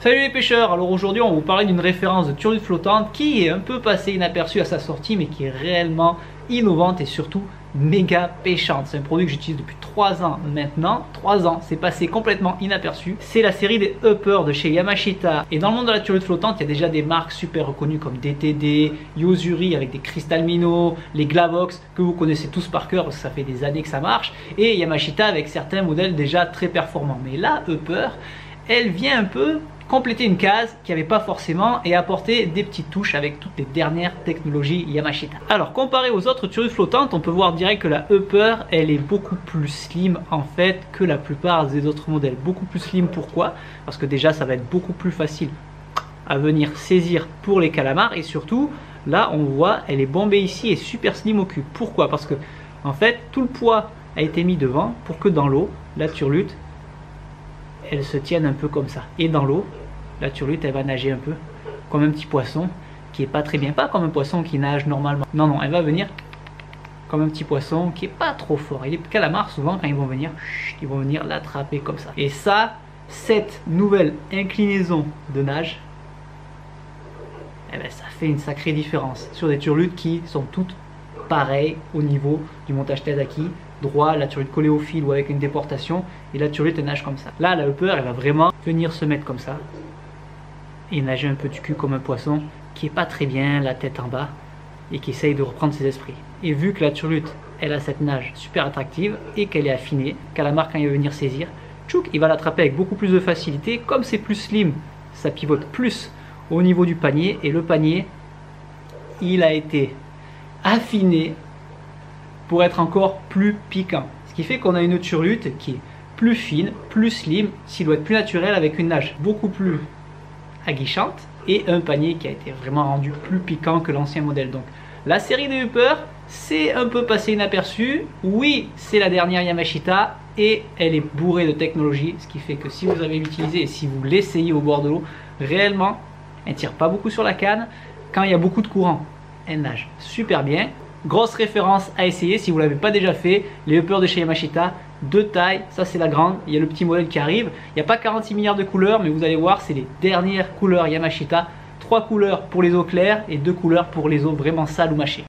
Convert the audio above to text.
Salut les pêcheurs, alors aujourd'hui on va vous parler d'une référence de turlute flottante qui est un peu passée inaperçue à sa sortie mais qui est réellement innovante et surtout méga pêchante. C'est un produit que j'utilise depuis 3 ans maintenant. 3 ans, c'est passé complètement inaperçu. C'est la série des uppers de chez Yamashita. Et dans le monde de la turlute flottante, il y a déjà des marques super reconnues comme DTD, Yozuri avec des Crystal Minnow, les Glavox que vous connaissez tous par cœur parce que ça fait des années que ça marche. Et Yamashita avec certains modèles déjà très performants. Mais la upper, elle vient un peu compléter une case qu'il n'y avait pas forcément et apporter des petites touches avec toutes les dernières technologies Yamashita. Alors comparé aux autres turlutes flottantes, on peut voir direct que la upper elle est beaucoup plus slim en fait que la plupart des autres modèles. Beaucoup plus slim, pourquoi? Parce que déjà ça va être beaucoup plus facile à venir saisir pour les calamars et surtout là on voit elle est bombée ici et super slim au cul. Pourquoi? Parce que en fait tout le poids a été mis devant pour que dans l'eau la turlute elle se tienne un peu comme ça. Et dans l'eau, la turlute elle va nager un peu comme un petit poisson qui est pas très bien, pas comme un poisson qui nage normalement. Non, non, elle va venir comme un petit poisson qui est pas trop fort. Et les calamars souvent quand ils vont venir l'attraper comme ça. Et ça, cette nouvelle inclinaison de nage, eh ben, ça fait une sacrée différence sur des turlutes qui sont toutes pareilles au niveau du montage Tadaki. Droit, la turlute collée au fil ou avec une déportation, et la turlute elle nage comme ça. Là la upper elle va vraiment venir se mettre comme ça et nager un peu du cul comme un poisson qui est pas très bien, la tête en bas et qui essaye de reprendre ses esprits. Et vu que la turlute elle a cette nage super attractive et qu'elle est affinée, calamar quand il va venir saisir, tchouk, il va l'attraper avec beaucoup plus de facilité. Comme c'est plus slim, ça pivote plus au niveau du panier et le panier il a été affiné pour être encore plus piquant. Ce qui fait qu'on a une turlute qui est plus fine, plus slim, silhouette plus naturelle avec une nage beaucoup plus aguichante et un panier qui a été vraiment rendu plus piquant que l'ancien modèle. Donc la série des uppers, c'est un peu passé inaperçu. Oui, c'est la dernière Yamashita et elle est bourrée de technologie, ce qui fait que si vous avez l'utilisé et si vous l'essayez au bord de l'eau, réellement, elle ne tire pas beaucoup sur la canne. Quand il y a beaucoup de courant, elle nage super bien. Grosse référence à essayer si vous ne l'avez pas déjà fait, les uppers de chez Yamashita, deux tailles, ça c'est la grande, il y a le petit modèle qui arrive, il n'y a pas 46 milliards de couleurs mais vous allez voir c'est les dernières couleurs Yamashita, 3 couleurs pour les eaux claires et 2 couleurs pour les eaux vraiment sales ou mâchées.